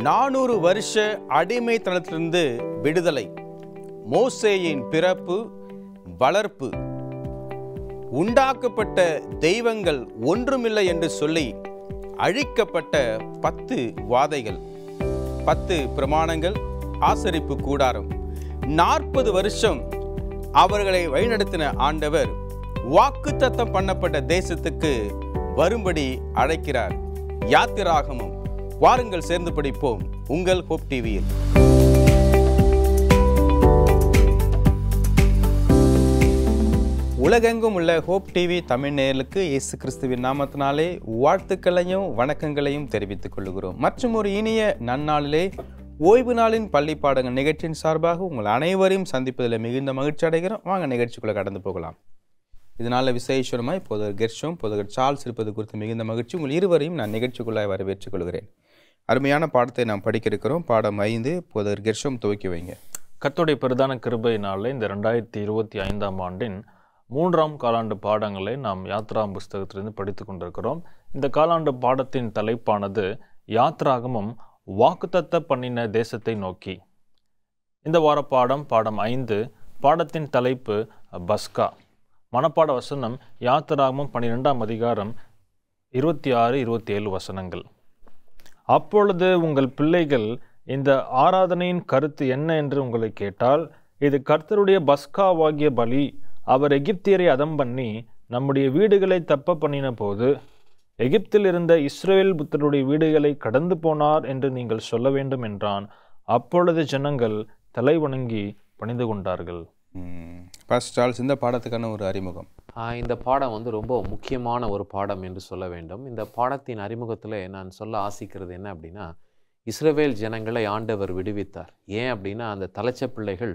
400 வருஷ அடிமைத்தனத்திலிருந்து விடுதலை, மோசேயின் பிறப்பு, வளர்ப்பு, உண்டாக்கப்பட்ட தெய்வங்கள் ஒன்றுமில்லை என்று சொல்லி அழிக்கப்பட்ட 10 வாதைகள், 10 பிரமாணங்கள், ஆசரிப்பு கூடாரம், 40 வருஷம் அவர்களை வழிநடத்தின ஆண்டவர் வாக்குத்தத்தம் பண்ணப்பட்ட தேசத்துக்கு வரும்படி அழைக்கிறார். யாத்திராகமம். வாருங்கள் சேர்ந்து படிப்போம் உங்கள் ஹோப் டிவியில். உலகெங்கும் உள்ள ஹோப் டிவி தமிழ் நேயர்களுக்கு இயேசு கிறிஸ்துவின் நாமத்தினாலே வாழ்த்துக்களையும் வணக்கங்களையும் தெரிவித்துக் கொள்கிறோம். மற்றும் ஒரு இனிய நன்னாளிலே ஓய்வு நாளின் பள்ளி பாடங்கள் நிகழ்ச்சியின் சார்பாக உங்கள் அனைவரையும் சந்திப்பதில் மிகுந்த மகிழ்ச்சி அடைகிறோம். வாங்க நிகழ்ச்சிக்குள்ளே கடந்து போகலாம். இதனால் விசேஷமாய் போதகர் கெர்ஷோம், போதகர் சார்ல்ஸ் இருப்பது குறித்து மிகுந்த மகிழ்ச்சி. உங்கள் இருவரையும் நான் நிகழ்ச்சிக்குள்ளாய் வரவேற்றுக் கொள்கிறேன். அருமையான பாடத்தை நாம் படிக்க இருக்கிறோம். பாடம் 5. போதகர் கெர்ஷோம் துவக்கி வைங்க. கர்த்தருடைய பிரதான கிருபையினாலே இந்த 2025ஆம் ஆண்டின் 3ஆம் காலாண்டு பாடங்களை நாம் யாத்ராம் புஸ்தகத்திலிருந்து படித்து கொண்டிருக்கிறோம். இந்த காலாண்டு பாடத்தின் தலைப்பானது யாத்ராகமம் வாக்குத்தத்த பண்ணின தேசத்தை நோக்கி. இந்த வார பாடம் 5. பாடத்தின் தலைப்பு பஸ்கா. மனப்பாட வசனம் யாத்ராகமம் 12ஆம் அதிகாரம் 26-27 வசனங்கள். அப்பொழுது உங்கள் பிள்ளைகள் இந்த ஆராதனையின் கருத்து என்ன என்று உங்களை கேட்டால், இது கர்த்தருடைய பஸ்காவாகிய பலி. அவர் எகிப்தியரை அதம் பண்ணி நம்முடைய வீடுகளை தப்ப பண்ணின போது எகிப்தில் இருந்த இஸ்ரவேல் புத்தருடைய வீடுகளை கடந்து போனார் என்று நீங்கள் சொல்ல வேண்டும் என்றான். அப்பொழுது ஜனங்கள் தலை வணங்கி பணிந்து கொண்டார்கள். பாஸ்டர் சார்ல்ஸ், இந்த பாடத்துக்கான ஒரு அறிமுகம். இந்த பாடம் ரொம்ப முக்கியமான ஒரு பாடம் என்று சொல்ல வேண்டும். இந்த பாடத்தின் அறிமுகத்தில் நான் சொல்ல ஆசிக்கிறது என்ன அப்படின்னா, இஸ்ரவேல் ஜனங்களை ஆண்டவர் விடுவித்தார். ஏன் அப்படின்னா, அந்த தலைச்ச பிள்ளைகள்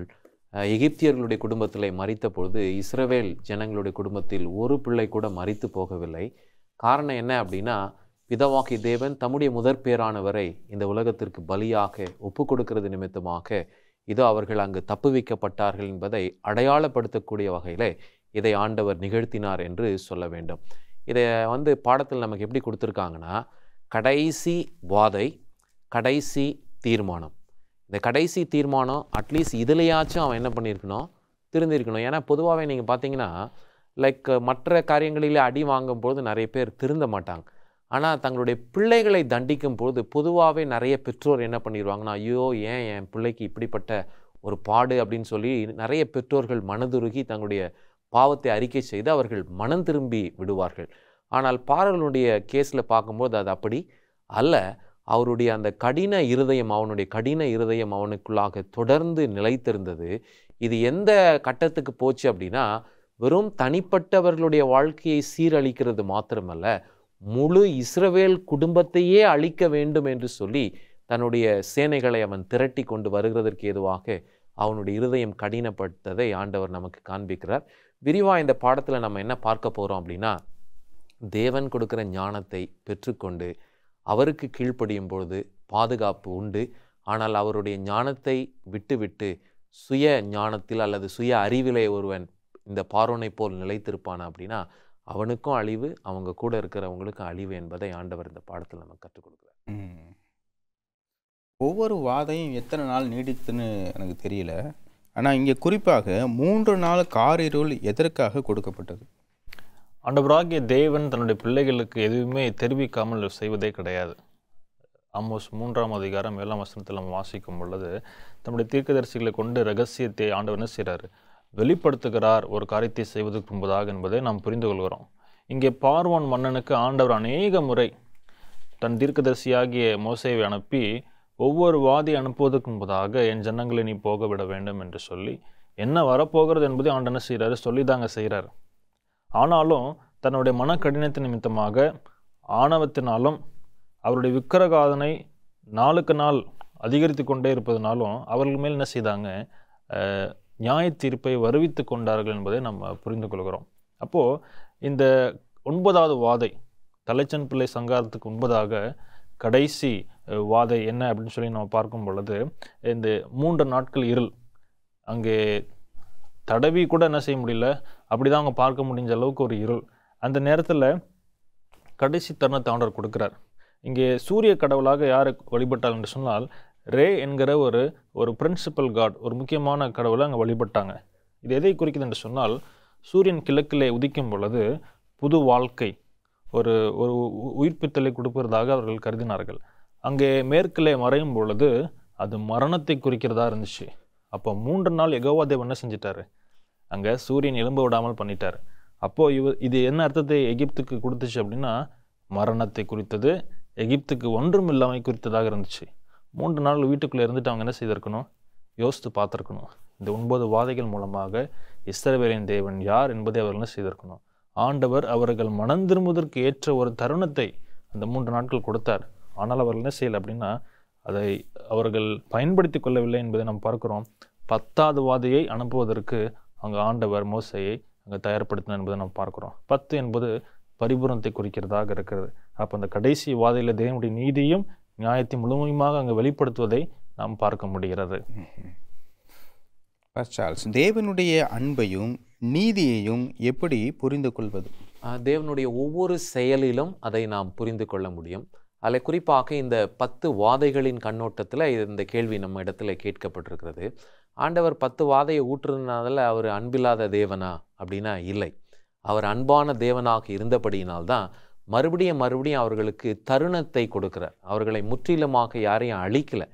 எகிப்தியர்களுடைய குடும்பத்தில் மரித்த பொழுது இஸ்ரவேல் ஜனங்களுடைய குடும்பத்தில் ஒரு பிள்ளை கூட மரித்து போகவில்லை. காரணம் என்ன அப்படின்னா, பிதாவாகிய தேவன் தம்முடைய முதற் பேரானவரை இந்த உலகத்திற்கு பலியாக ஒப்பு கொடுக்கிறது நிமித்தமாக இதோ அவர்கள் அங்கு தப்புவிக்கப்பட்டார்கள் என்பதை அடையாளப்படுத்தக்கூடிய வகையில் இதை ஆண்டவர் நிகழ்த்தினார் என்று சொல்ல வேண்டும். இதை பாடத்தில் நமக்கு எப்படி கொடுத்துருக்காங்கன்னா, கடைசி வாதை, கடைசி தீர்மானம். இந்த கடைசி தீர்மானம் அட்லீஸ்ட் இதுலையாச்சும் அவன் என்ன பண்ணியிருக்கணும், திருந்திருக்கணும். ஏன்னா பொதுவாகவே நீங்கள் பார்த்தீங்கன்னா, மற்ற காரியங்களிலே அடி வாங்கும்போது நிறைய பேர் திருந்த மாட்டாங்க. ஆனால் தங்களுடைய பிள்ளைகளை தண்டிக்கும் போது பொதுவாகவே நிறைய பெற்றோர் என்ன பண்ணிடுவாங்கன்னா, ஐயோ ஏன் என் பிள்ளைக்கு இப்படிப்பட்ட ஒரு பாடு அப்படின்னு சொல்லி நிறைய பெற்றோர்கள் மனதுருகி தங்களுடைய பாவத்தை அறிக்கை செய்து அவர்கள் மனம் திரும்பி விடுவார்கள். ஆனால் பாரலுடைய கேஸில் பார்க்கும்போது அது அப்படி அல்ல. அவருடைய அந்த அவனுடைய கடின இருதயம் அவனுக்குள்ளாக தொடர்ந்து நிலைத்திருந்தது. இது எந்த கட்டத்துக்கு போச்சு அப்படின்னா, வெறும் தனிப்பட்டவர்களுடைய வாழ்க்கையை சீரழிக்கிறது மாத்திரமல்ல, முழு இஸ்ரவேல் குடும்பத்தையே அழிக்க வேண்டும் என்று சொல்லி தன்னுடைய சேனைகளை அவன் திரட்டி கொண்டு வருகிறதற்கு ஏதுவாக அவனுடைய இருதயம் கடினப்பட்டதை ஆண்டவர் நமக்கு காண்பிக்கிறார். விரிவாக இந்த பாடத்தில் நம்ம என்ன பார்க்க போகிறோம் அப்படின்னா, தேவன் கொடுக்குற ஞானத்தை பெற்றுக்கொண்டு அவருக்கு கீழ்ப்படியும் பொழுது பாதுகாப்பு உண்டு. ஆனால் அவருடைய ஞானத்தை விட்டு சுய ஞானத்தில் அல்லது சுய அறிவிலே ஒருவன் இந்த பார்வோனை போல் நிலைத்திருப்பான் அப்படின்னா அவனுக்கும் அழிவு, அவங்க கூட இருக்கிறவங்களுக்கும் அழிவு என்பதை ஆண்டவர் இந்த பாடத்தில் நம்ம கற்றுக் கொடுக்குறார். ஒவ்வொரு வாதையும் எத்தனை நாள் நீடித்துன்னு எனக்கு தெரியல. ஆனால் இங்கே குறிப்பாக 3 நாள் காரிருள் எதற்காக கொடுக்கப்பட்டது? ஆண்டவராகிய தேவன் தன்னுடைய பிள்ளைகளுக்கு எதுவுமே தெரிவிக்காமல் செய்வதே கிடையாது. ஆமோஸ் 3ஆம் அதிகாரம் 7ஆம் வசனத்தில் நம்ம வாசிக்கும் பொழுது தன்னுடைய தீர்க்கதரிசிகளை கொண்டு ரகசியத்தை ஆண்டவர் என்ன செய்கிறார், வெளிப்படுத்துகிறார் ஒரு காரியத்தை செய்வதற்கு முன்பதாக என்பதை நாம் புரிந்து கொள்கிறோம். இங்கே பார்வோன் மன்னனுக்கு ஆண்டவர் அநேக முறை தன் தீர்க்கதரிசியாகிய மோசேவை அனுப்பி ஒவ்வொரு வாதி அனுப்புவதற்கு முன்பதாக என் ஜனங்களை நீ போக விட வேண்டும் என்று சொல்லி என்ன வரப்போகிறது என்பதை ஆண்டவர் என்ன செய்கிறாரு, சொல்லிதாங்க செய்கிறார். ஆனாலும் தன்னுடைய மன கடினத்தின் நிமித்தமாக ஆணவத்தினாலும் அவருடைய விக்கிரகாதனை நாளுக்கு நாள் அதிகரித்து கொண்டே இருப்பதனாலும் அவர்கள் மேல் என்ன செய்தாங்க, நியாய தீர்ப்பை வருவித்து கொண்டார்கள் என்பதை நம்ம புரிந்து கொள்கிறோம். அப்போது இந்த 9வது வாதை, தலைச்சன் பிள்ளை சங்காரத்துக்கு முன்பதாக கடைசி வாதை என்ன அப்படின்னு சொல்லி நம்ம பார்க்கும் பொழுது, இந்த 3 நாட்கள் இருள் அங்கே தடவி கூட என்ன செய்ய முடியல, அப்படி தான் அவங்க பார்க்க முடிஞ்ச அளவுக்கு ஒரு இருள். அந்த நேரத்தில் கடைசி தருணத்தை ஆண்டவர் கொடுக்குறார். இங்கே சூரிய கடவுளாக யாரை வழிபட்டால் என்று சொன்னால் ரே என்கிற ஒரு பிரின்சிபல் காட், ஒரு முக்கியமான கடவுளை அங்கே வழிபட்டாங்க. இது எதை குறிக்குது என்று சொன்னால், சூரியன் கிழக்கிலே உதிக்கும் பொழுது புது வாழ்க்கை, ஒரு உயிர்ப்பித்தலை கொடுப்பதாக அவர்கள் கருதினார்கள். அங்கே மேற்கிலே மறையும் பொழுது அது மரணத்தை குறிக்கிறதா இருந்துச்சு. அப்போ 3 நாள் யெகோவா தேவன் என்ன செஞ்சிட்டாரு, அங்கே சூரியன் எழும்ப விடாமல் பண்ணிட்டார். அப்போது இது என்ன அர்த்தத்தை எகிப்துக்கு கொடுத்துச்சு அப்படின்னா, மரணத்தை குறித்தது, எகிப்துக்கு ஒன்றும் இல்லாமல் குறித்ததாக இருந்துச்சு. 3 நாள் வீட்டுக்குள்ளே இருந்துட்டு அவங்க என்ன செய்திருக்கணும், யோசித்து பார்த்துருக்கணும். இந்த 9 வாதைகள் மூலமாக இஸ்ரவேலின் தேவன் யார் என்பதை அவர்கள் என்ன செய்திருக்கணும். ஆண்டவர் அவர்கள் மனம் திரும்புவதற்கு ஏற்ற ஒரு தருணத்தை அந்த 3 நாட்கள் கொடுத்தார். ஆனால் அவர்கள் என்ன செய்யலை அப்படின்னா, அதை அவர்கள் பயன்படுத்தி கொள்ளவில்லை என்பதை நாம் பார்க்கிறோம். 10வது வாதையை அனுப்புவதற்கு அங்கே ஆண்டவர் மோசையை அங்கே தயார்படுத்தினார் என்பதை நாம் பார்க்கிறோம். 10 என்பது பரிபூரணத்தை குறிக்கிறதாக இருக்கிறது. அப்போ அந்த கடைசி வாதையில் தேவனுடைய நீதியும் நியாயத்தை முழுமையாக அங்கே வெளிப்படுத்துவதை நாம் பார்க்க முடிகிறது. சார்ல்ஸ், தேவனுடைய அன்பையும் நீதியையும் எப்படி புரிந்து கொள்வது? தேவனுடைய ஒவ்வொரு செயலிலும் அதை நாம் புரிந்து கொள்ள முடியும். அதில் குறிப்பாக இந்த 10 வாதைகளின் கண்ணோட்டத்தில் இந்த கேள்வி நம்ம இடத்துல கேட்கப்பட்டிருக்கிறது. ஆண்டவர் 10 வாதையை ஊற்றுறதுனால அவர் அன்பில்லாத தேவனா அப்படின்னா இல்லை. அவர் அன்பான தேவனாக இருந்தபடியினால்தான் மறுபடியும் அவர்களுக்கு தருணத்தை கொடுக்கிறார். அவர்களை முற்றிலுமாக யாரையும் அழிக்கலை.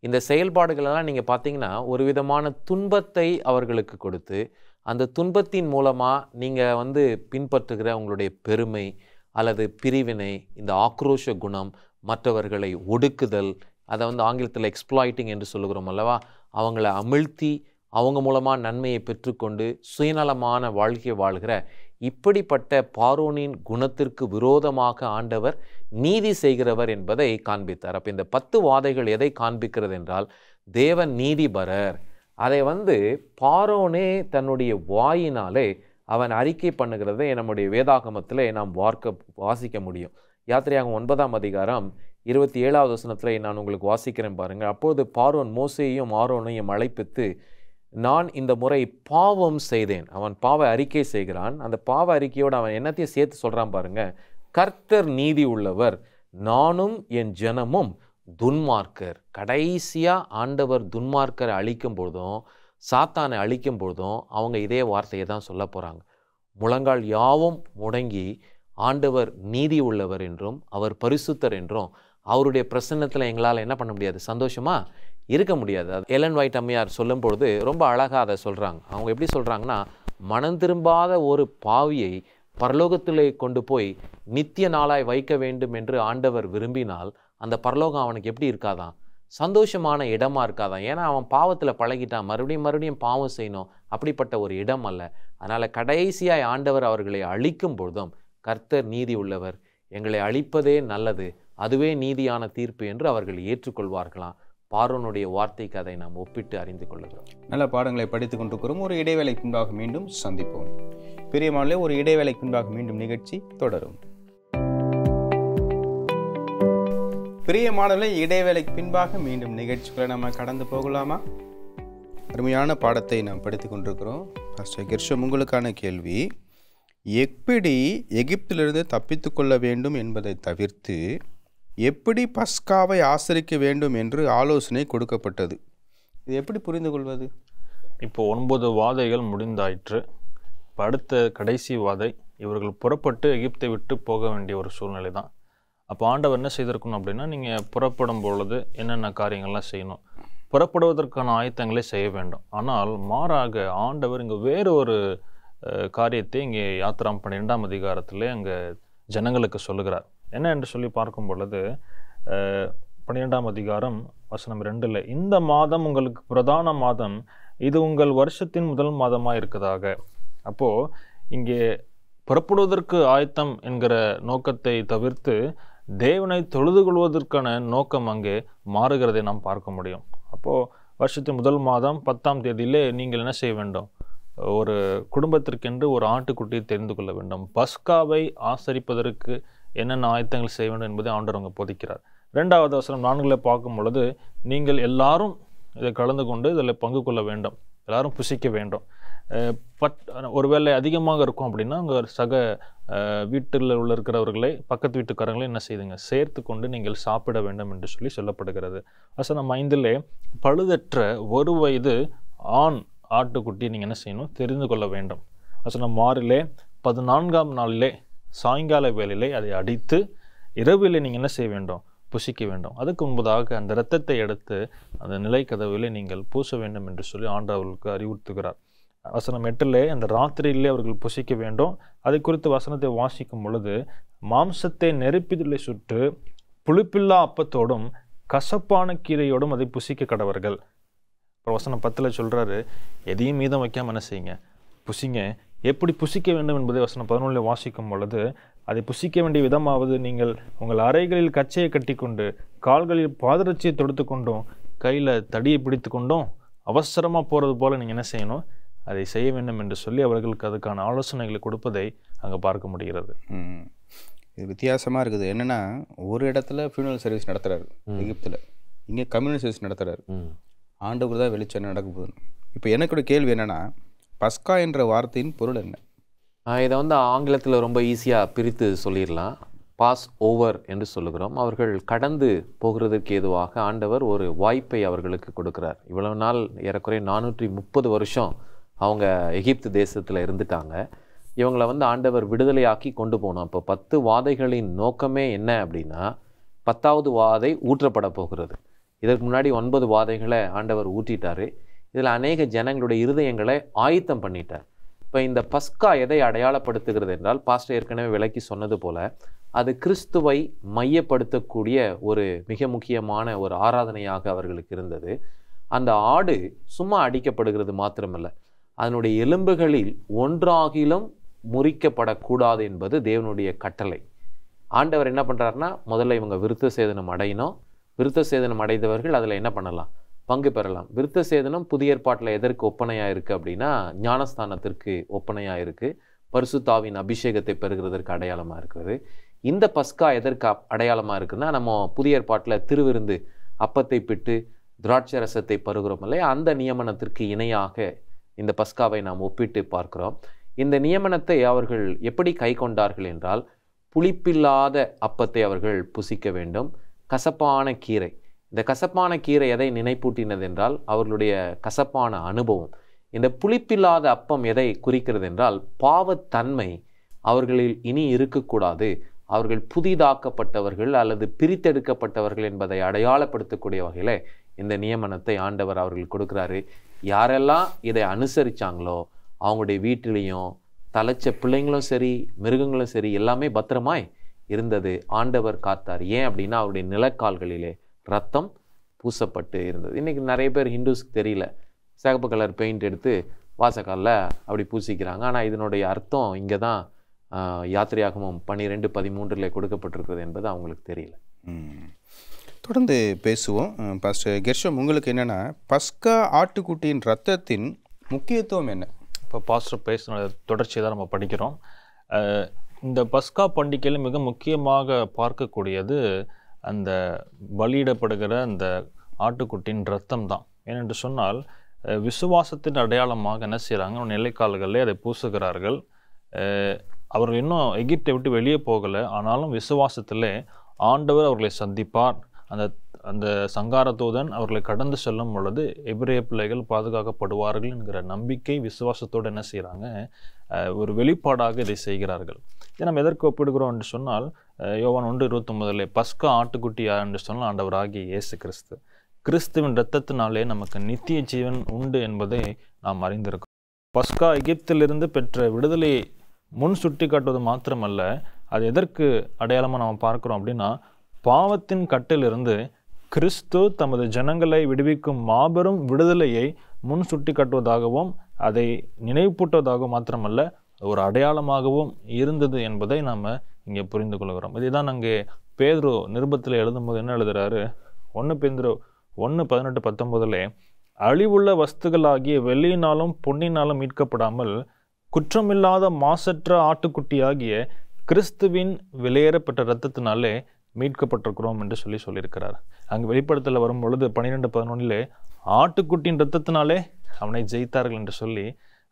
இந்த செயல்பாடுகளெல்லாம் நீங்கள் பார்த்தீங்கன்னா ஒரு விதமான துன்பத்தை அவர்களுக்கு கொடுத்து, அந்த துன்பத்தின் மூலமாக நீங்கள் பின்பற்றுகிற உங்களுடைய பெருமை அல்லது பிரிவினை, இந்த ஆக்ரோஷ குணம், மற்றவர்களை ஒடுக்குதல், அதை ஆங்கிலத்தில் எக்ஸ்ப்ளாய்ட்டிங் என்று சொல்லுகிறோம் அல்லவா, அவங்கள அமிழ்த்தி அவங்க மூலமாக நன்மையை பெற்றுக்கொண்டு சுயநலமான வாழ்க்கையை வாழ்கிற இப்படிப்பட்ட பார்வோனின் குணத்திற்கு விரோதமாக ஆண்டவர் நீதி செய்கிறவர் என்பதை காண்பித்தார். அப்போ இந்த 10 வாதைகள் எதை காண்பிக்கிறது என்றால், தேவன் நீதிபரர். அதை பார்வோனே தன்னுடைய வாயினாலே அவன் அறிக்கை பண்ணுகிறதை நம்முடைய வேதாகமத்தில் நாம் வாசிக்க முடியும். யாத்திரையாகமம் 9ஆம் அதிகாரம் 27வது வசனத்தில் நான் உங்களுக்கு வாசிக்கிறேன் பாருங்கள். அப்பொழுது பார்வோன் மோசேயையும் ஆரோனையும் அழைப்பித்து, நான் இந்த முறை பாவம் செய்தேன். அவன் பாவ அறிக்கை செய்கிறான். அந்த பாவ அறிக்கையோடு அவன் என்னத்தையும் சேர்த்து சொல்கிறான் பாருங்க, கர்த்தர் நீதி உள்ளவர், நானும் என் ஜனமும் துன்மார்க்கர். கடைசியாக ஆண்டவர் துன்மார்க்கரை அழிக்கும் பொழுதும் சாத்தானை அழிக்கும் பொழுதும் அவங்க இதே வார்த்தையை தான் சொல்ல போகிறாங்க. முழங்கால் யாவும் முடங்கி ஆண்டவர் நீதி உள்ளவர் என்றும் அவர் பரிசுத்தர் என்றும் அவருடைய பிரசன்னத்தில் எங்களால் என்ன பண்ண முடியாது, சந்தோஷமாக இருக்க முடியாது. அது எலன் ஒயிட் அம்மையார் சொல்லும் பொழுது ரொம்ப அழகாக அதை சொல்கிறாங்க. அவங்க எப்படி சொல்கிறாங்கன்னா, மனம் திரும்பாத ஒரு பாவியை பரலோகத்திலே கொண்டு போய் நித்திய நாளாய் வைக்க வேண்டும் என்று ஆண்டவர் விரும்பினால் அந்த பரலோகம் அவனுக்கு எப்படி இருக்காதான், சந்தோஷமான இடமா இருக்காதான். ஏன்னா அவன் பாவத்தில் பழகிட்டான், மறுபடியும் பாவம் செய்யணும். அப்படிப்பட்ட ஒரு இடம் அல்ல. அதனால் கடைசியாய் ஆண்டவர் அவர்களை அழிக்கும் பொழுதும் கர்த்தர் நீதி உள்ளவர், எங்களை அழிப்பதே நல்லது, அதுவே நீதியான தீர்ப்பு என்று அவர்கள் ஏற்றுக்கொள்வார்களாம். பார்வோனுடைய வார்த்தைக்கு அதை நாம் ஒப்பிட்டு அறிந்து கொள்ளுகிறோம். நல்ல பாடங்களை படித்துக் கொண்டிருக்கிறோம். ஒரு இடைவேளைக்கு பின்பாக மீண்டும் சந்திப்போம். பிரியமானவர்களே, ஒரு இடைவேளைக்கு பின்பாக மீண்டும் நிகழ்ச்சி தொடரும். பிரியமானவர்களே, இடைவேளைக்கு பின்பாக மீண்டும் நிகழ்ச்சிக்குள்ள நம்ம கடந்து போகலாமா? அருமையான பாடத்தை நாம் படித்துக் கொண்டிருக்கிறோம். பாஸ்டர் கிர்ஷம், உங்களுக்கான கேள்வி, எப்படி எகிப்திலிருந்து தப்பித்து கொள்ள வேண்டும் என்பதை தவிர்த்து எப்படி பஸ்காவை ஆசரிக்க வேண்டும் என்று ஆலோசனை கொடுக்கப்பட்டது. இது எப்படி புரிந்து கொள்வது? இப்போ 9 வாதைகள் முடிந்தாயிற்று. இப்போ அடுத்த கடைசி வாதை, இவர்கள் புறப்பட்டு எகிப்தை விட்டு போக வேண்டிய ஒரு சூழ்நிலை தான். அப்போ ஆண்டவர் என்ன செய்திருக்கணும் அப்படின்னா, நீங்கள் புறப்படும் பொழுது என்னென்ன காரியங்கள்லாம் செய்யணும், புறப்படுவதற்கான ஆயத்தங்களை செய்ய வேண்டும். ஆனால் மாறாக ஆண்டவர் இங்கே வேறு ஒரு காரியத்தை இங்கே யாத்திராம் 12ஆம் அதிகாரத்திலே அங்கே ஜனங்களுக்கு சொல்லுகிறார். என்ன என்று சொல்லி பார்க்கும் பொழுது 12ஆம் அதிகாரம் வசனம் 2, இந்த மாதம் உங்களுக்கு பிரதான மாதம், இது உங்கள் வருஷத்தின் முதல் மாதமாக இருக்கதாக. அப்போது இங்கே புறப்படுவதற்கு ஆயத்தம் என்கிற நோக்கத்தை தவிர்த்து தேவனை தொழுது கொள்வதற்கான நோக்கம் அங்கே மாறுகிறதை நாம் பார்க்க முடியும். அப்போது வருஷத்தின் முதல் மாதம் 10ஆம் தேதியிலே நீங்கள் என்ன செய்ய வேண்டும், ஒரு குடும்பத்திற்கென்று ஒரு ஆட்டுக்குட்டியை தெரிந்து கொள்ள வேண்டும். பஸ்காவை ஆசரிப்பதற்கு என்னென்ன ஆயத்தங்கள் செய்ய வேண்டும் என்பதை ஆண்டவர் அவங்க போதிக்கிறார். 2வது வசனம் 4 பார்க்கும் பொழுது, நீங்கள் எல்லாரும் இதை கலந்து கொண்டு இதில் பங்கு கொள்ள வேண்டும், எல்லாரும் புசிக்க வேண்டும். ஒருவேளை அதிகமாக இருக்கும் அப்படின்னா உங்கள் சக வீட்டில் இருக்கிறவர்களை பக்கத்து வீட்டுக்காரங்களை என்ன செய்துங்க சேர்த்து கொண்டு நீங்கள் சாப்பிட வேண்டும் என்று சொல்லி சொல்லப்படுகிறது. வசனம் 5 பழுதற்ற 1 வயது ஆண் ஆட்டுக்குட்டி நீங்கள் என்ன செய்யணும் தெரிந்து கொள்ள வேண்டும். வசனம் 6 14ஆம் நாளிலே சாயங்கால வேளையிலே அதை அடித்து இரவிலே நீங்கள் என்ன செய்ய வேண்டும் புசிக்க வேண்டும். அதுக்கு முன்பதாக அந்த இரத்தத்தை எடுத்து அந்த நிலைக்கதவிலே நீங்கள் பூச வேண்டும் என்று சொல்லி ஆண்டவர்களுக்கு அறிவுறுத்துகிறார். வசனம் 8 அந்த ராத்திரியிலே அவர்கள் புசிக்க வேண்டும். அதை குறித்து வசனத்தை வாசிக்கும் பொழுது மாம்சத்தை நெருப்பிதிலே சுட்டு புளிப்பில்லா அப்பத்தோடும் கசப்பான கீரையோடும் அதை புசிக்க கடவர்கள். இப்போ வசனம் 10 சொல்றாரு, எதையும் மீதம் வைக்காம என்ன செய்யுங்க புசிங்க. எப்படி புசிக்க வேண்டும் என்பதை வசனம் 11 வாசிக்கும் பொழுது அதை புசிக்க வேண்டிய விதமாவது நீங்கள் உங்கள் அறைகளில் கச்சையை கட்டி கொண்டு கால்களில் பாதரட்சியை தொடுத்து கொண்டும் கையில் தடியை பிடித்து கொண்டும் அவசரமாக போகிறது போல் நீங்கள் என்ன செய்யணும் அதை செய்ய வேண்டும் என்று சொல்லி அவர்களுக்கு அதுக்கான ஆலோசனைகளை கொடுப்பதை அங்கே பார்க்க முடிகிறது. இது வித்தியாசமாக இருக்குது. என்னென்னா ஒரு இடத்துல ஃபியூனரல் சர்வீஸ் நடத்துகிறாரு எகிப்தில், இங்கே கம்யூனிட்டி சர்வீஸ் நடத்துகிறாரு. ஆண்டவர் தான் வெளிச்சம் நடக்க போகுது. இப்போ எனக்குடைய கேள்வி என்னென்னா பஸ்கா என்ற வார்த்தையின் பொருள் என்ன? இதை ஆங்கிலத்தில் ரொம்ப ஈஸியாக பிரித்து சொல்லிடலாம். பாஸ் ஓவர் என்று சொல்லுகிறோம். அவர்கள் கடந்து போகிறதுக்கு ஏதுவாக ஆண்டவர் ஒரு வாய்ப்பை அவர்களுக்கு கொடுக்குறார். இவ்வளவு நாள் ஏறக்குறைய 430 வருஷம் அவங்க எகிப்து தேசத்தில் இருந்துட்டாங்க. இவங்களை ஆண்டவர் விடுதலையாக்கி கொண்டு போனோம். இப்போ 10 வாதைகளின் நோக்கமே என்ன அப்படின்னா 10வது வாதை ஊற்றப்பட போகிறது. இதற்கு முன்னாடி 9 வாதைகளை ஆண்டவர் ஊற்றிட்டார். இதில் அநேக ஜனங்களுடைய இருதயங்களை ஆயத்தம் பண்ணிட்டார். இப்போ இந்த பஸ்கா எதை அடையாளப்படுத்துகிறது என்றால் பாஸ்டர் ஏற்கனவே விளக்கி சொன்னது போல அது கிறிஸ்துவை மையப்படுத்தக்கூடிய ஒரு மிக முக்கியமான ஒரு ஆராதனையாக அவர்களுக்கு இருந்தது. அந்த ஆடு சும்மா அடிக்கப்படுகிறது மாத்திரமல்ல, அதனுடைய எலும்புகளில் ஒன்றாகிலும் முறிக்கப்படக்கூடாது என்பது தேவனுடைய கட்டளை. ஆண்டவர் என்ன பண்ணுறாருன்னா முதல்ல இவங்க விருத்த சேதனம் அடையணும். விருத்த சேதனம் அடைந்தவர்கள் அதில் என்ன பண்ணலாம் பங்கு பெறலாம். விருத்த சேதனம் புதிய ஏற்பாட்டில் எதற்கு ஒப்பனையாக இருக்குது அப்படின்னா ஞானஸ்தானத்திற்கு ஒப்பனையாக இருக்குது. பரிசுத்தாவின் அபிஷேகத்தை பெறுகிறதற்கு அடையாளமாக இருக்கிறது. இந்த பஸ்கா எதற்கு அடையாளமாக இருக்குன்னா நம்ம புதிய ஏற்பாட்டில் திருவிருந்து அப்பத்தை பிட்டு திராட்சை ரசத்தை பருகிறோம் இல்லையா, அந்த நியமனத்திற்கு இணையாக இந்த பஸ்காவை நாம் ஒப்பிட்டு பார்க்கிறோம். இந்த நியமனத்தை அவர்கள் எப்படி கை கொண்டார்கள் என்றால் புளிப்பில்லாத அப்பத்தை அவர்கள் புசிக்க வேண்டும். கசப்பான கீரை, இந்த கசப்பான கீரை எதை நினைப்பூட்டினது என்றால் அவர்களுடைய கசப்பான அனுபவம். இந்த புளிப்பில்லாத அப்பம் எதை குறிக்கிறது என்றால் பாவத்தன்மை அவர்களில் இனி இருக்கக்கூடாது, அவர்கள் புதிதாக்கப்பட்டவர்கள் அல்லது பிரித்தெடுக்கப்பட்டவர்கள் என்பதை அடையாளப்படுத்தக்கூடிய வகையில் இந்த நியமனத்தை ஆண்டவர் அவர்கள் கொடுக்குறாரு. யாரெல்லாம் இதை அனுசரித்தாங்களோ அவங்களுடைய வீட்டிலையும் தலைச்ச பிள்ளைங்களும் சரி மிருகங்களும் சரி எல்லாமே பத்திரமாய் இருந்தது. ஆண்டவர் காத்தார். ஏன் அப்படின்னா அவருடைய நிலக்கால்களிலே ரத்தம் பூசப்பட்டு இருந்தது. இன்றைக்கி நிறைய பேர் ஹிந்துஸ்க்கு தெரியல, சிகப்பு கலர் பெயிண்ட் எடுத்து வாசக்காலில் அப்படி பூசிக்கிறாங்க. ஆனால் இதனுடைய அர்த்தம் இங்கே தான் யாத்திரையாகமும் 12:13 கொடுக்கப்பட்டிருக்கிறது என்பது அவங்களுக்கு தெரியல. தொடர்ந்து பேசுவோம். பாஸ்டர் கெர்ஷம், உங்களுக்கு என்னென்னா பஸ்கா ஆட்டுக்குட்டியின் ரத்தத்தின் முக்கியத்துவம் என்ன? இப்போ பாஸ்டர் பேசின தொடர்ச்சியை தான் நம்ம படிக்கிறோம். இந்த பஸ்கா பண்டிகையில் மிக முக்கியமாக பார்க்கக்கூடியது அந்த பலியிடப்படுகிற அந்த ஆட்டுக்குட்டியின் ரத்தம் தான். ஏனென்று சொன்னால் விசுவாசத்தின் அடையாளமாக என்ன செய்கிறாங்க, நிலைக்கால்களிலே அதை பூசுகிறார்கள். அவர்கள் இன்னும் எகிப்தை விட்டு வெளியே போகலை, ஆனாலும் விசுவாசத்திலே ஆண்டவர் அவர்களை சந்திப்பார். அந்த சங்கார தூதன் அவர்களை கடந்து செல்லும் பொழுது எபிரேய பிள்ளைகள் பாதுகாக்கப்படுவார்கள் என்கிற நம்பிக்கை விசுவாசத்தோடு என்ன செய்கிறாங்க, ஒரு வெளிப்பாடாக இதை செய்கிறார்கள். இதை நம்ம எதற்கு ஒப்பிடுகிறோம் என்று சொன்னால் யோவான் 1:29 பஸ்கா ஆட்டுக்குட்டியா என்று சொன்னால் ஆண்டவராகிய இயேசு கிறிஸ்து. கிறிஸ்துவின் இரத்தத்தினாலே நமக்கு நித்திய ஜீவன் உண்டு என்பதை நாம் அறிந்திருக்கிறோம். பஸ்கா எகிப்திலிருந்து பெற்ற விடுதலையை முன் சுட்டி காட்டுவது மாத்திரமல்ல, அது எதற்கு அடையாளமாக நாம் பார்க்கிறோம் அப்படின்னா பாவத்தின் கட்டிலிருந்து கிறிஸ்து தமது ஜனங்களை விடுவிக்கும் மாபெரும் விடுதலையை முன் சுட்டி காட்டுவதாகவும் அதை நினைவுபூட்டுவதாகவும் மாத்திரமல்ல ஒரு அடையாளமாகவும் இருந்தது என்பதை நாம் இங்கே புரிந்து கொள்கிறோம். இதுதான் அங்கே பேதுரு நிருபத்தில் எழுதும்போது என்ன எழுதுகிறாரு, 1 பேதுரு 1:18-19 அழிவுள்ள வஸ்துகளாகிய வெள்ளியினாலும் பொன்னினாலும் மீட்கப்படாமல் குற்றமில்லாத மாசற்ற ஆட்டுக்குட்டியாகிய கிறிஸ்துவின் விலையேறப்பட்ட இரத்தத்தினாலே மீட்கப்பட்டிருக்கிறோம் என்று சொல்லியிருக்கிறார். அங்கு வெளிப்படுத்தல வரும் பொழுது 12:11 ஆட்டுக்குட்டியின் இரத்தத்தினாலே அவனை ஜெயித்தார்கள் என்று சொல்லி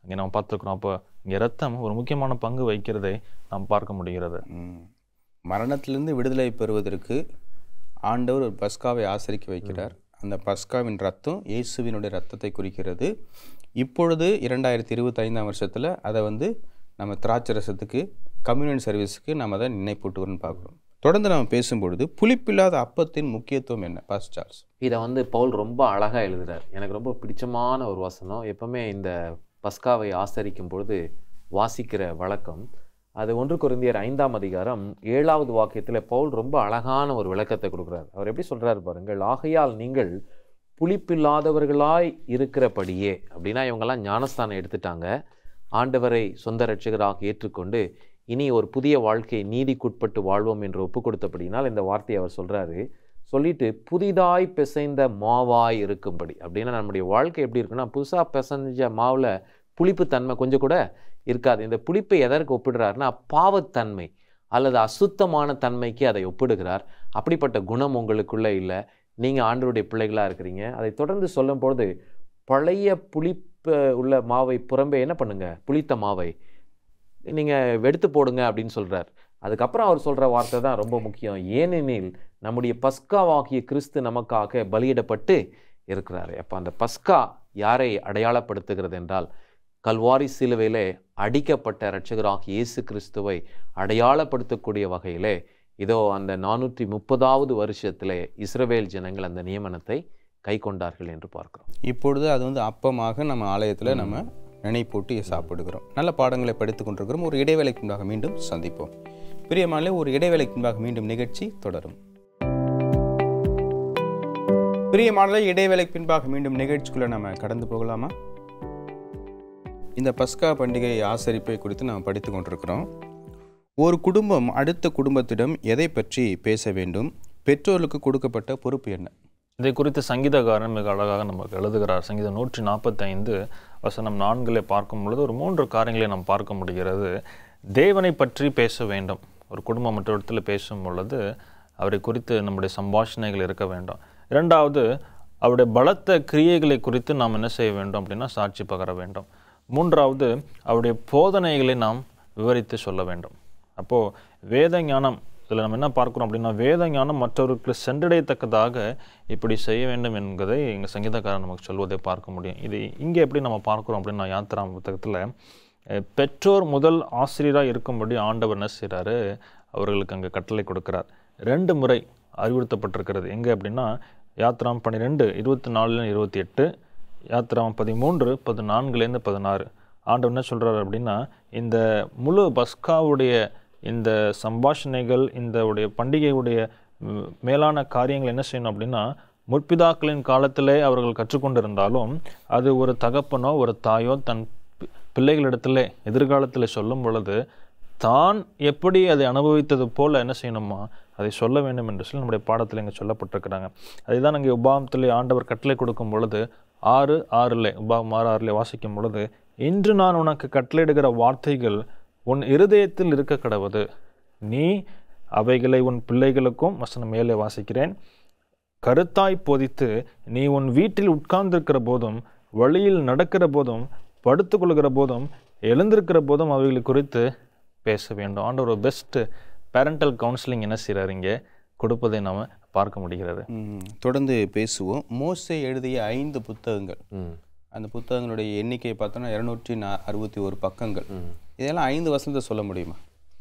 அங்கே நம்ம பார்த்துருக்குறோம். அப்போ இங்கே இரத்தம் ஒரு முக்கியமான பங்கு வகிக்கிறதை நாம் பார்க்க முடிகிறது. மரணத்திலிருந்து விடுதலை பெறுவதற்கு ஆண்டவர் ஒரு பஸ்காவை ஆசரிக்க வைக்கிறார். அந்த பஸ்காவின் ரத்தம் இயேசுவினுடைய ரத்தத்தை குறிக்கிறது. இப்பொழுது 2025 வருஷத்தில் அதை நம்ம திராட்சை ரசத்துக்கு கம்யூனியன் சர்வீஸுக்கு நம்ம அதை நினைப்பூட்டுவோம்னு பார்க்குறோம். தொடர்ந்து நம்ம பேசும்பொழுது புளிப்பில்லாத அப்பத்தின் முக்கியத்துவம் என்ன பாஸ்டர் சார்ல்ஸ்? இதை பவுல் ரொம்ப அழகாக எழுதுகிறார். எனக்கு ரொம்ப பிடிச்சமான ஒரு வசனம். எப்பவுமே இந்த பஸ்காவை ஆசரிக்கும் பொழுது வாசிக்கிற வழக்கம். அது 1 கொரிந்தியர் 5ஆம் அதிகாரம் 7வது வாக்கியத்தில் பவுல் ரொம்ப அழகான ஒரு விளக்கத்தை கொடுக்குறார். அவர் எப்படி சொல்கிறார் பாருங்கள். ஆகையால் நீங்கள் புளிப்பில்லாதவர்களாய் இருக்கிறபடியே, அப்படின்னா இவங்கெல்லாம் ஞானஸ்தானம் எடுத்துட்டாங்க, ஆண்டவரை சொந்த இரட்சகராக ஏற்றுக்கொண்டு இனி ஒரு புதிய வாழ்க்கை நீதிக்குட்பட்டு வாழ்வோம் என்று ஒப்பு கொடுத்தபடினால் இந்த வார்த்தையை அவர் சொல்கிறாரு. சொல்லிட்டு புதிதாய் பிசைந்த மாவாய் இருக்கும்படி, அப்படின்னா நம்முடைய வாழ்க்கை எப்படி இருக்குன்னா, புதுசாக பிசைஞ்ச மாவில் புளிப்புத்தன்மை கொஞ்சம் கூட இருக்காது. இந்த புளிப்பை எதற்கு ஒப்பிடுறாருன்னா பாவத்தன்மை அல்லது அசுத்தமான தன்மைக்கு அதை ஒப்பிடுகிறார். அப்படிப்பட்ட குணம் உங்களுக்குள்ளே இல்லை, நீங்கள் ஆண்டவருடைய பிள்ளைகளாக இருக்கிறீங்க. அதை தொடர்ந்து சொல்லும் பொழுது பழைய புளிப்பு உள்ள மாவை புறம்பே என்ன பண்ணுங்க, புளித்த மாவை நீங்கள் எடுத்து போடுங்க அப்படின்னு சொல்கிறார். அதுக்கப்புறம் அவர் சொல்கிற வார்த்தை தான் ரொம்ப முக்கியம். ஏனெனில் நம்முடைய பஸ்காவாகிய கிறிஸ்து நமக்காக பலியிடப்பட்டு இருக்கிறாரு. அப்போ அந்த பஸ்கா யாரை அடையாளப்படுத்துகிறது என்றால், கல்வாரி சிலுவையிலே அடிக்கப்பட்ட இரட்சகராகிய இயேசு கிறிஸ்துவை அடையாளப்படுத்தக்கூடிய வகையிலே இதோ அந்த 430வது வருஷத்திலே இஸ்ரவேல் ஜனங்கள் அந்த நியமனத்தை கை கொண்டார்கள் என்று பார்க்கிறோம். இப்பொழுது அது அப்பமாக நம்ம ஆலயத்தில் நம்ம நினைப்பூட்டி சாப்பிடுகிறோம். நல்ல பாடங்களை படித்துக் கொண்டிருக்கிறோம். ஒரு இடைவேளைக்கு முன்பாக மீண்டும் சந்திப்போம். பிரியமானவர்களே, ஒரு இடைவேளைக்கு முன்பாக மீண்டும் நிகழ்ச்சி தொடரும். பிரியமானவர்களே, இடைவேளைக்கு பின்பாக மீண்டும் நிகழ்ச்சிக்குள்ளே நம்ம கடந்து போகலாமா? இந்த பஸ்கா பண்டிகை ஆசரிப்பை குறித்து நாம் படித்து கொண்டிருக்கிறோம். ஒரு குடும்பம் அடுத்த குடும்பத்திடம் எதை பற்றி பேச வேண்டும்? பெற்றோர்களுக்கு கொடுக்கப்பட்ட பொறுப்பு என்ன? இதை குறித்து சங்கீதக்காரன் மிக அழகாக நமக்கு எழுதுகிறார். சங்கீதம் 145 வசனம் 4 பார்க்கும் பொழுது ஒரு 3 காரியங்களை நாம் பார்க்க முடிகிறது. தேவனை பற்றி பேச வேண்டும். ஒரு குடும்பம் மற்ற இடத்துல பேசும் பொழுது அவரை குறித்து நம்முடைய சம்பாஷணைகள் இருக்க வேண்டும். 2வது, அவருடைய பலத்த கிரியைகளை குறித்து நாம் என்ன செய்ய வேண்டும் அப்படின்னா சாட்சி பகர வேண்டும். 3வது, அவருடைய போதனைகளை நாம் விவரித்து சொல்ல வேண்டும். அப்போது வேத ஞானம், இதில் நம்ம என்ன பார்க்குறோம் அப்படின்னா, வேத ஞானம் மற்றவர்களுக்கு சென்றடையத்தக்கதாக இப்படி செய்ய வேண்டும் என்பதை எங்கள் சங்கீதக்காரன் நமக்கு சொல்வதை பார்க்க முடியும். இது இங்கே எப்படி நம்ம பார்க்குறோம் அப்படின்னா, யாத்திராம் புத்தகத்தில் பெற்றோர் முதல் ஆசிரியராக இருக்கும்படி ஆண்டவர் என்ன செய்கிறாரு, அவர்களுக்கு அங்கே கட்டளை கொடுக்கிறார். 2 முறை அறிவுறுத்தப்பட்டிருக்கிறது. எங்கே அப்படின்னா, யாத்திராம் 12 24-28, யாத்திராம் 13 14-16. ஆண்டவர் என்ன சொல்கிறார் அப்படின்னா, இந்த முழு பஸ்காவுடைய இந்த சம்பாஷணைகள், இந்த உடைய பண்டிகையுடைய மேலான காரியங்கள் என்ன செய்யணும் அப்படின்னா, முற்பிதாக்களின் காலத்திலே அவர்கள் கற்றுக்கொண்டிருந்தாலும் அது ஒரு தகப்பனோ ஒரு தாயோ தன் பிள்ளைகளிடத்தில் எதிர்காலத்தில் சொல்லும் பொழுது தான் எப்படி அதை அனுபவித்தது போல் என்ன செய்யணுமா அதை சொல்ல வேண்டும் என்று சொல்லி நம்முடைய பாடத்தில் இங்கே சொல்லப்பட்டிருக்கிறாங்க. அதுதான் அங்கே உபாகமத்திலே ஆண்டவர் கட்டளை கொடுக்கும் பொழுது 6:6 உபாகம் 6:6 வாசிக்கும் பொழுது, இன்று நான் உனக்கு கட்டளையிடுகிற வார்த்தைகள் உன் இருதயத்தில் இருக்க கடவது, நீ அவைகளை உன் பிள்ளைகளுக்கும், வசனம் மேலே வாசிக்கிறேன், கருத்தாய் போதித்து நீ உன் வீட்டில் உட்கார்ந்திருக்கிற போதும், வழியில் நடக்கிற போதும், படுத்துக்கொள்கிற போதும், எழுந்திருக்கிற போதும் அவைகளை குறித்து பேச வேண்டும். ஆண்டவர் ஒரு பெஸ்ட் பேரண்டல் கவுன்சிலிங் என்ன செய்கிறார் இங்கே கொடுப்பதை நாம் பார்க்க முடிகிறது. தொடர்ந்து பேசுவோம். மோசே எழுதிய 5 புத்தகங்கள், அந்த புத்தகங்களுடைய எண்ணிக்கையை பார்த்தோன்னா 261 பக்கங்கள். இதெல்லாம் 5 வசனத்தை சொல்ல முடியுமா?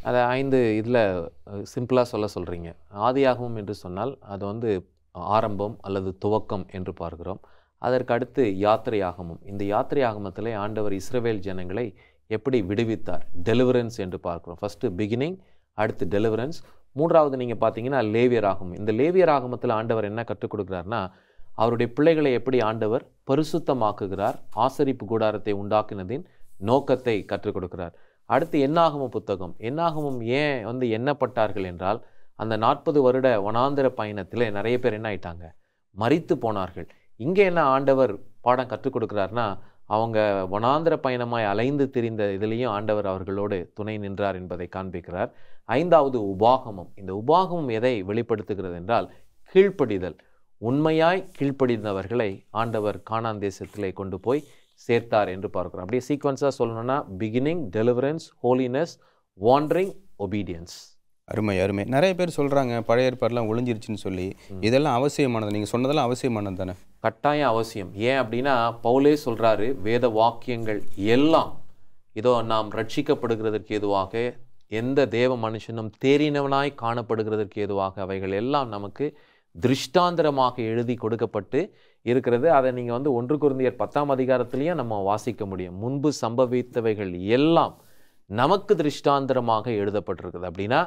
அதை 5 இதில் சிம்பிளாக சொல்கிறீங்க. ஆதியாகமம் என்று சொன்னால் அது ஆரம்பம் அல்லது துவக்கம் என்று பார்க்கிறோம். அதற்கு அடுத்து யாத்திரையாகமம். இந்த யாத்திரையாகமத்தில் ஆண்டவர் இஸ்ரவேல் ஜனங்களை எப்படி விடுவித்தார், டெலிவரன்ஸ் என்று பார்க்கிறோம். ஃபஸ்ட்டு பிகினிங், அடுத்து டெலிவரன்ஸ். 3வது நீங்கள் பார்த்தீங்கன்னா லேவியராகமம். இந்த லேவியராகமத்தில் ஆண்டவர் என்ன கற்றுக் கொடுக்குறாருன்னா, அவருடைய பிள்ளைகளை எப்படி ஆண்டவர் பரிசுத்தமாக்குகிறார், ஆசரிப்பு கூடாரத்தை உண்டாக்கினதின் நோக்கத்தை கற்றுக் கொடுக்கிறார். அடுத்து என்னாகம புத்தகம். என்னாகமம் ஏன் எண்ணப்பட்டார்கள் என்றால், அந்த 40 வருட வனாந்திர பயணத்தில் நிறைய பேர் என்ன ஆயிட்டாங்க, மரித்து போனார்கள். இங்கே என்ன ஆண்டவர் பாடம் கற்றுக் கொடுக்குறாருன்னா, அவங்க வனாந்திர பயணமாய் அலைந்து திரிந்த இதுலேயும் ஆண்டவர் அவர்களோடு துணை நின்றார் என்பதை காண்பிக்கிறார். 5வது உபாகமம். இந்த உபாகமம் எதை வெளிப்படுத்துகிறது என்றால், கீழ்ப்படிதல். உண்மையாய் கீழ்ப்படிந்தவர்களை ஆண்டவர் கானான் தேசத்திலே கொண்டு போய் சேர்த்தார் என்று பார்க்கிறோம். அப்படியே சீக்வன்ஸாக சொல்லணும்னா beginning, deliverance, holiness, wandering, obedience. அருமை அருமை. நிறைய பேர் சொல்கிறாங்க பழைய ஏற்பாடுலாம் ஒளிஞ்சிருச்சுன்னு சொல்லி. இதெல்லாம் அவசியமானது, நீங்கள் சொன்னதெல்லாம் அவசியமானது தானே? கட்டாயம் அவசியம். ஏன் அப்படின்னா பவுலே சொல்கிறாரு, வேத வாக்கியங்கள் எல்லாம் இதோ நாம் ரட்சிக்கப்படுகிறதற்கு ஏதுவாக, எந்த தேவ மனுஷனும் தேறினவனாய் காணப்படுகிறதற்கு ஏதுவாக அவைகள் எல்லாம் நமக்கு திருஷ்டாந்தரமாக எழுதி கொடுக்கப்பட்டு இருக்கிறது. அதை நீங்கள் 1 கொரிந்தியர் 10ஆம் அதிகாரத்திலையும் நம்ம வாசிக்க முடியும். முன்பு சம்பவித்தவைகள் எல்லாம் நமக்கு திருஷ்டாந்தரமாக எழுதப்பட்டிருக்குது. அப்படின்னா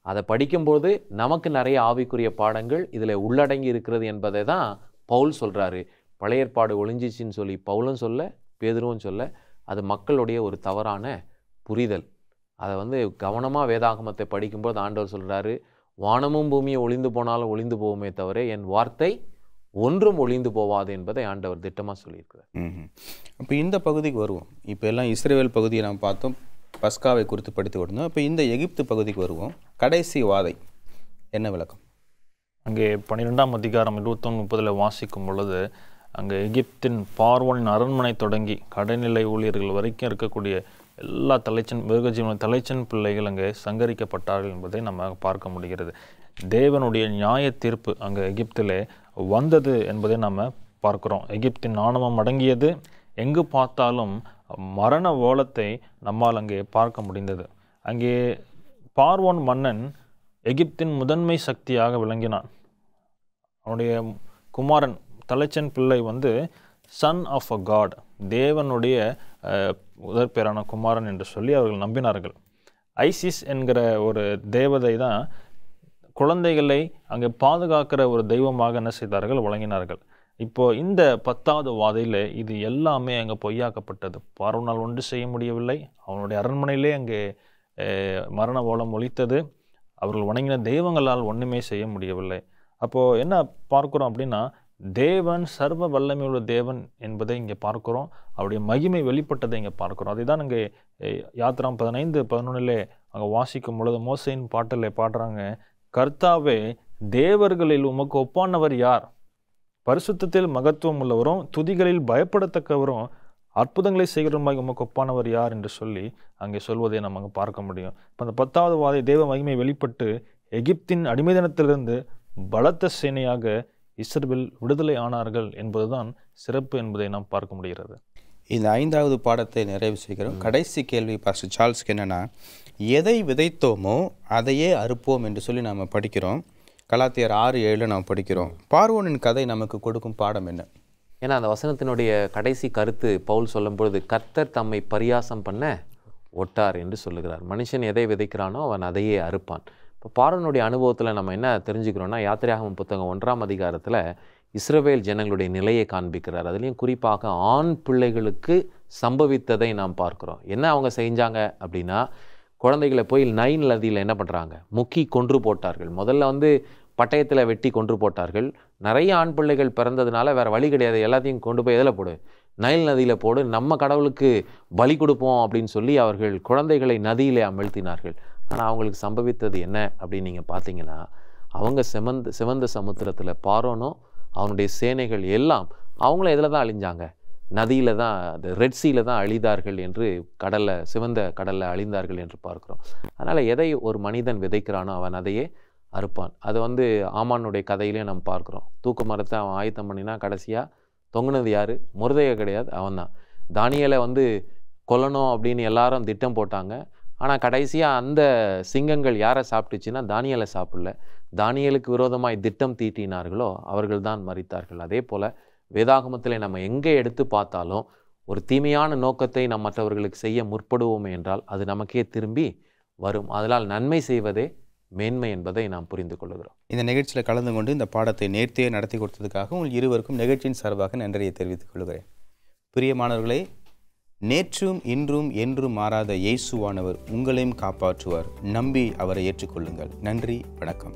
அதை படிக்கும்போது நமக்கு நிறைய ஆவிக்குரிய பாடங்கள் இதில் உள்ளடங்கி இருக்கிறது என்பதை தான் பவுல் சொல்கிறாரு. பழைய ஏற்பாடு ஒளிஞ்சிச்சின்னு சொல்லி பவுலும் சொல்ல, பேதுருவும் சொல்ல, அது மக்களுடைய ஒரு தவறான புரிதல். அதை கவனமாக வேதாகமத்தை படிக்கும்போது ஆண்டவர் சொல்கிறாரு, வானமும் பூமியும் ஒளிந்து போனாலும் ஒளிந்து போகுமே தவிர என் வார்த்தை ஒன்றும் ஒளிந்து போவாது என்பதை ஆண்டவர் திட்டமாக சொல்லியிருக்கிறார். அப்போ இந்த பகுதிக்கு வருவோம். இப்போ எல்லாம் இஸ்ரவேல் பகுதியை நாம் பார்த்தோம், பஸ்காவை குறித்து படித்து கொடுத்தோம். இப்போ இந்த எகிப்து பகுதிக்கு வருவோம். கடைசி வாதை என்ன விளக்கம்? அங்கே 12ஆம் அதிகாரம் 21-30 வாசிக்கும் பொழுது, அங்கே எகிப்தின் பார்வோனின் அரண்மனை தொடங்கி கடைநிலை ஊழியர்கள் வரைக்கும் இருக்கக்கூடிய எல்லா மிருகஜீவன தலைச்சன் பிள்ளைகள் அங்கே சங்கரிக்கப்பட்டார்கள் என்பதை நம்ம பார்க்க முடிகிறது. தேவனுடைய நியாய தீர்ப்பு அங்கே எகிப்திலே வந்தது என்பதை நம்ம பார்க்குறோம். எகிப்தின் ஆணவம் அடங்கியது. எங்கு பார்த்தாலும் மரண ஓலத்தை நம்மால் அங்கே பார்க்க முடிந்தது. அங்கே பார்வோன் மன்னன் எகிப்தின் முதன்மை சக்தியாக விளங்கினான். அவனுடைய குமாரன் தலைச்சன் பிள்ளை சன் ஆஃப் அ காட், தேவனுடைய முதற்பேரான குமாரன் என்று சொல்லி அவர்கள் நம்பினார்கள். ஐசிஸ் என்கிற ஒரு தேவதை தான் குழந்தைகளை அங்கே பாதுகாக்கிற ஒரு தெய்வமாக என்ன செய்தார்கள், வழங்கினார்கள். இப்போ இந்த 10வது வாதையில் இது எல்லாமே அங்கே பொய்யாக்கப்பட்டது. பார்வோனால் ஒன்று செய்ய முடியவில்லை. அவனுடைய அரண்மனையிலே அங்கே மரண ஓலம் ஒலித்தது. அவர்கள் வணங்கின தெய்வங்களால் ஒன்றுமே செய்ய முடியவில்லை. அப்போது என்ன பார்க்குறோம் அப்படின்னா, தேவன் சர்வ வல்லமையுள்ள தேவன் என்பதை இங்கே பார்க்குறோம். அவருடைய மகிமை வெளிப்பட்டதை இங்கே பார்க்குறோம். அதை தான் இங்கே யாத்திராம் 15-11 அங்கே வாசிக்கும் பொழுது மோசையின் பாட்டில் பாடுறாங்க, கர்த்தாவே தேவர்களில் உமக்கு ஒப்பானவர் யார்? பரிசுத்தத்தில் மகத்துவம் உள்ளவரும் துதிகளில் பயப்படத்தக்கவரும் அற்புதங்களை செய்கிறவருமாக உமக்கு ஒப்பானவர் யார் என்று சொல்லி அங்கே சொல்வதை நம்ம அங்கே பார்க்க முடியும். இப்போ அந்த 10வது வாதை தேவ மகிமை வெளிப்பட்டு எகிப்தின் அடிமைதனத்திலிருந்து பலத்த சேனையாக இஸ்ரவேல் விடுதலை ஆனார்கள் என்பதுதான் சிறப்பு என்பதை நாம் பார்க்க முடிகிறது. இந்த 5வது பாடத்தை நிறைவு செய்கிறோம். கடைசி கேள்வி பாஸ்டர் சார்ல்ஸ்க்கு என்னென்னா, எதை விதைத்தோமோ அதையே அறுப்போம் என்று சொல்லி நாம் படிக்கிறோம். கலாத்தியர் 6:7 நாம் படிக்கிறோம். பார்வோனின் கதை நமக்கு கொடுக்கும் பாடம் என்ன? ஏன்னா அந்த வசனத்தினுடைய கடைசி கருத்து பவுல் சொல்லும் பொழுது, கர்த்தர் தம்மை பரியாசம் பண்ண ஒட்டார் என்று சொல்லுகிறார். மனுஷன் எதை விதைக்கிறானோ அவன் அதையே அறுப்பான். இப்போ பார்வோனுடைய அனுபவத்தில் நம்ம என்ன தெரிஞ்சுக்கிறோன்னா, யாத்திராகமம் புத்தகம் 1ஆம் அதிகாரத்தில் இஸ்ரவேல் ஜனங்களுடைய நிலையை காண்பிக்கிறார். அதுலேயும் குறிப்பாக ஆண் பிள்ளைகளுக்கு சம்பவித்ததை நாம் பார்க்குறோம். என்ன அவங்க செஞ்சாங்க அப்படின்னா, குழந்தைகளை போய் நைல் நதியில் என்ன பண்ணுறாங்க, முக்கி கொன்று போட்டார்கள். முதல்ல பட்டயத்தில் வெட்டி கொன்று போட்டார்கள். நிறைய ஆண் பிள்ளைகள் பிறந்ததுனால வேறு வழி கிடையாது, எல்லாத்தையும் கொண்டு போய் எதில் போடு, நைல் நதியில் போடு, நம்ம கடவுளுக்கு பலி கொடுப்போம் அப்படின்னு சொல்லி அவர்கள் குழந்தைகளை நதியிலே அமிழ்த்தினார்கள். ஆனால் அவங்களுக்கு சம்பவித்தது என்ன அப்படின்னு நீங்கள் பார்த்தீங்கன்னா, அவங்க சிவந்த சமுத்திரத்தில் பார்வோனும் அவனுடைய சேனைகள் எல்லாம் அவங்கள இதில் தான் அழிஞ்சாங்க, நதியில் தான், அது ரெட் சீல தான் அழிந்தார்கள் என்று சிவந்த கடலில் அழிந்தார்கள் என்று பார்க்குறோம். அதனால் எதை ஒரு மனிதன் விதைக்கிறானோ அவன் அதையே அறுப்பான். அது ஆமானுடைய கதையிலே நம்ம பார்க்குறோம். தூக்கு மரத்தை அவன் ஆயத்தம் பண்ணினா கடைசியாக தொங்குனது யார்? முருதைய கிடையாது, அவன் தான். தானியேலை கொல்லணும் அப்படின்னு எல்லாரும் திட்டம் போட்டாங்க. ஆனால் கடைசியாக அந்த சிங்கங்கள் யாரை சாப்பிட்டுச்சுன்னா தானியேலை சாப்பிடல. தானியேலுக்கு விரோதமாய் திட்டம் தீட்டினார்களோ அவர்கள் தான் மரித்தார்கள். அதே போல் வேதாகமத்தில் நம்ம எங்கே எடுத்து பார்த்தாலும் ஒரு தீமையான நோக்கத்தை நம் மற்றவர்களுக்கு செய்ய முற்படுவோமே என்றால் அது நமக்கே திரும்பி வரும். அதனால் நன்மை செய்வதே மேன்மை என்பதை நாம் புரிந்து கொள்கிறோம். இந்த நிகழ்ச்சியில் கலந்து கொண்டு இந்த பாடத்தை நேர்த்தியே நடத்தி கொடுத்ததுக்காக உங்கள் இருவருக்கும் நிகழ்ச்சியின் சார்பாக நன்றியை தெரிவித்துக் கொள்கிறேன். பிரியமானவர்களே, நேற்றும் இன்றும் என்றும் மாறாத இயேசுவானவர் உங்களையும் காப்பாற்றுவார். நம்பி அவரை ஏற்றுக்கொள்ளுங்கள். நன்றி, வணக்கம்.